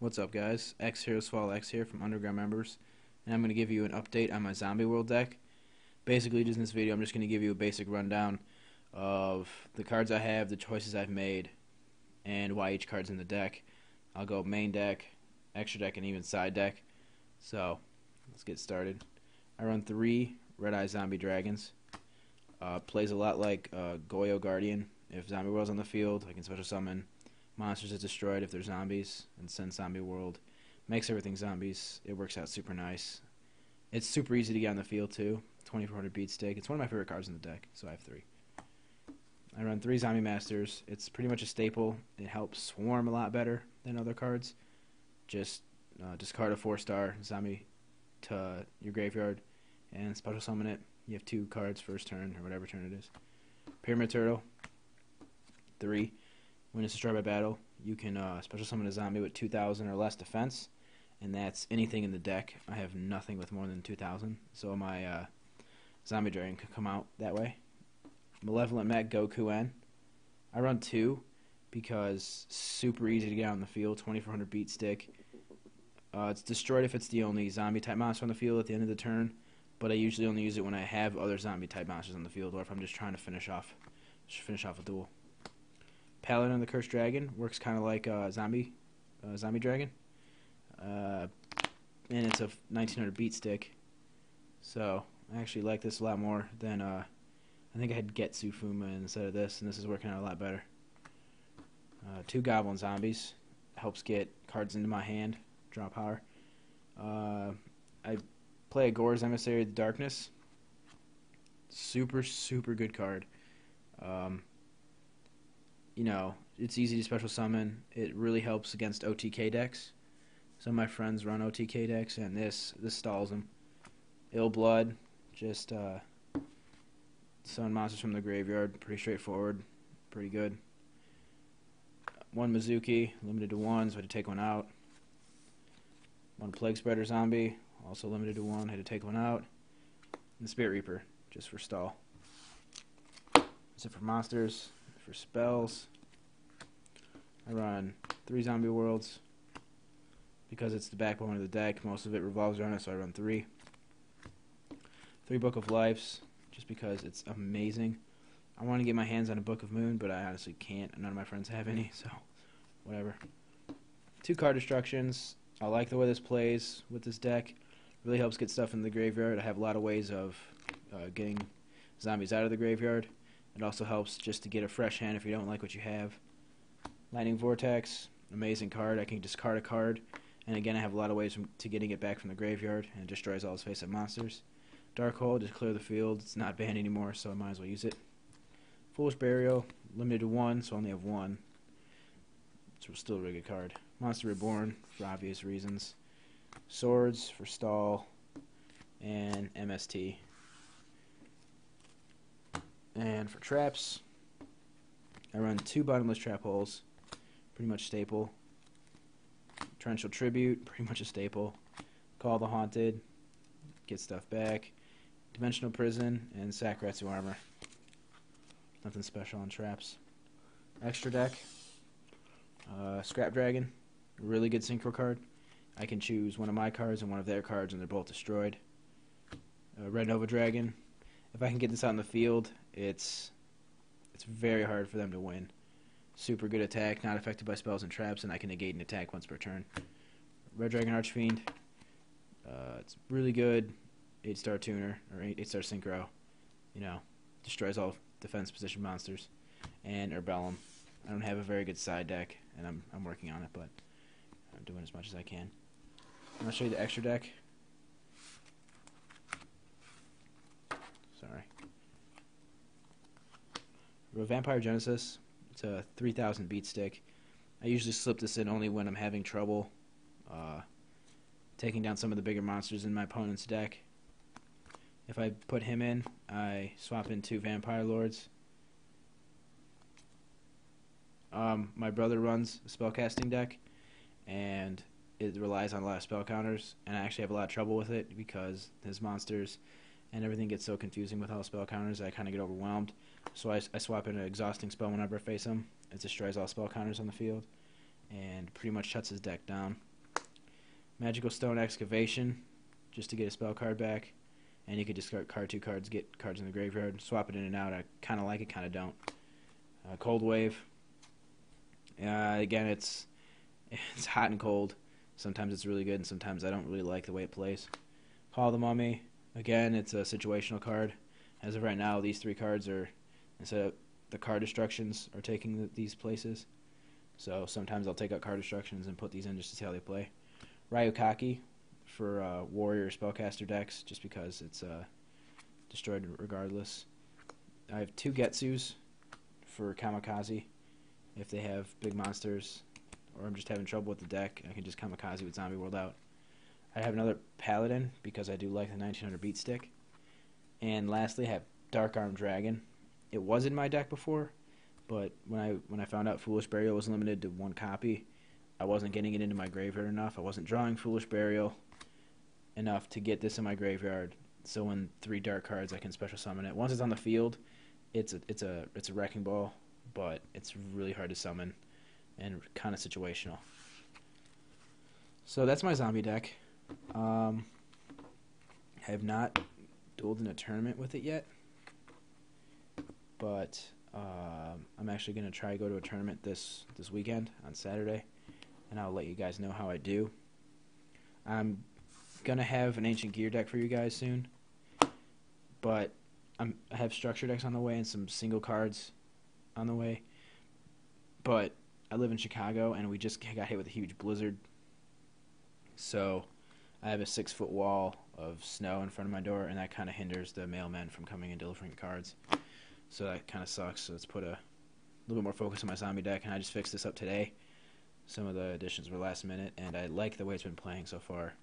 What's up, guys? X here, Swall X here from Underground Members, and I'm going to give you an update on my Zombie World deck. Basically, just in this video, I'm just going to give you a basic rundown of the cards I have, the choices I've made, and why each card's in the deck. I'll go main deck, extra deck, and even side deck. So, let's get started. I run 3 Red-Eye Zombie Dragons. Plays a lot like Yugioh Guardian. If Zombie World's on the field, I can special summon monsters that destroyed if they're zombies and send Zombie World. Makes everything zombies. It works out super nice. It's super easy to get on the field too. 2400 beat stick. It's one of my favorite cards in the deck, so I have 3. I run 3 Zombie Masters. It's pretty much a staple. It helps swarm a lot better than other cards. Just discard a 4-star zombie to your graveyard and special summon it. You have 2 cards first turn or whatever turn it is. Pyramid Turtle. 3. When it's destroyed by battle, you can special summon a zombie with 2,000 or less defense, and that's anything in the deck. I have nothing with more than 2,000, so my zombie dragon could come out that way. Malevolent Mech Goku N. I run 2 because super easy to get out on the field. 2400 beat stick. It's destroyed if it's the only zombie type monster on the field at the end of the turn, but I usually only use it when I have other zombie type monsters on the field, or if I'm just trying to finish off a duel. Paladin the Cursed Dragon works kind of like a zombie dragon, and it's a 1900 beat stick. So I actually like this a lot more than I think I had Getsu Fuma instead of this, and this is working out a lot better. 2 Goblin Zombies helps get cards into my hand, draw power. I play a Gore's Emissary of the Darkness. Super good card. You know, it's easy to special summon. It really helps against OTK decks. Some of my friends run OTK decks, and this stalls them. Ill Blood, just summon monsters from the graveyard. Pretty straightforward, pretty good. 1 Mizuki, limited to 1, so I had to take 1 out. 1 Plague Spreader Zombie, also limited to 1, had to take 1 out. And the Spirit Reaper, just for stall. That's it for monsters. For spells, I run 3 Zombie Worlds because it's the backbone of the deck. Most of it revolves around it, so I run 3. 3 Book of Lives, just because it's amazing. I want to get my hands on a Book of Moon, but I honestly can't. None of my friends have any, so whatever. 2 Card Destructions. I like the way this plays with this deck. It really helps get stuff in the graveyard. I have a lot of ways of getting zombies out of the graveyard. It also helps just to get a fresh hand if you don't like what you have. Lightning Vortex, amazing card. I can discard a card, and again I have a lot of ways to getting it back from the graveyard, and it destroys all its face-up monsters. Dark Hole, just clear the field. It's not banned anymore, so I might as well use it. Foolish Burial, limited to 1, so I only have 1. It's still a really good card. Monster Reborn, for obvious reasons. Swords, for stall, and MST. And for traps, I run 2 Bottomless Trap Holes, pretty much staple. Torrential Tribute, pretty much a staple. Call the Haunted, get stuff back. Dimensional Prison, and Sakuretsu Armor. Nothing special on traps. Extra deck, Scrap Dragon, really good synchro card. I can choose one of my cards and one of their cards, and they're both destroyed. Red Nova Dragon. If I can get this out in the field, it's very hard for them to win. Super good attack, not affected by spells and traps, and I can negate an attack once per turn. Red Dragon Archfiend. It's really good. 8-star tuner, or 8-star synchro. You know, destroys all defense position monsters. And Urbellum. I don't have a very good side deck, and I'm working on it, but I'm doing as much as I can. I'm going to show you the extra deck. Sorry. Vampire Genesis. It's a 3000 beat stick. I usually slip this in only when I'm having trouble taking down some of the bigger monsters in my opponent's deck. If I put him in, I swap in 2 Vampire Lords. My brother runs a spellcasting deck, and it relies on a lot of spell counters, and I actually have a lot of trouble with it because his monsters and everything gets so confusing with all the spell counters I kind of get overwhelmed. So I swap in an exhausting spell whenever I face him. It destroys all spell counters on the field and pretty much shuts his deck down. Magical Stone Excavation, just to get a spell card back. And you could discard 2 cards, get cards in the graveyard, swap it in and out. I kind of like it, kind of don't. Cold Wave. Again, it's hot and cold. Sometimes it's really good, and sometimes I don't really like the way it plays. Call the Mummy. Again, it's a situational card. As of right now, these 3 cards are, instead of the card destructions, are taking these places. So sometimes I'll take out card destructions and put these in just to see how they play. Ryukaki for warrior spellcaster decks, just because it's destroyed regardless. I have 2 Getsus for Kamikaze. If they have big monsters, or I'm just having trouble with the deck, I can just Kamikaze with Zombie World out. I have another Paladin, because I do like the 1900 beat stick. And lastly, I have Dark Arm Dragon. It was in my deck before, but when I found out Foolish Burial was limited to 1 copy, I wasn't getting it into my graveyard enough. I wasn't drawing Foolish Burial enough to get this in my graveyard. So when 3 dark cards, I can special summon it. Once it's on the field, it's a wrecking ball, but it's really hard to summon and kind of situational. So that's my zombie deck. I have not dueled in a tournament with it yet, but I'm actually going to try to go to a tournament this weekend on Saturday, and I'll let you guys know how I do. I'm going to have an Ancient Gear deck for you guys soon, but I have structure decks on the way and some single cards on the way, but I live in Chicago, and we just got hit with a huge blizzard, so I have a 6-foot wall of snow in front of my door, and that kind of hinders the mailmen from coming and delivering cards. So that kind of sucks. So let's put a little bit more focus on my zombie deck, and I just fixed this up today. Some of the additions were last minute, and I like the way it's been playing so far.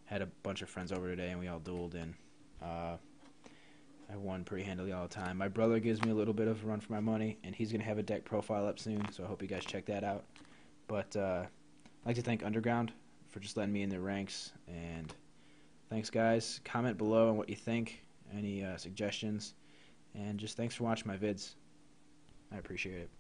Had a bunch of friends over today, and we all dueled, and I won pretty handily all the time. My brother gives me a little bit of a run for my money, and he's going to have a deck profile up soon, so I hope you guys check that out. But I'd like to thank Underground for just letting me in their ranks, and thanks, guys. Comment below on what you think, any suggestions, and just thanks for watching my vids. I appreciate it.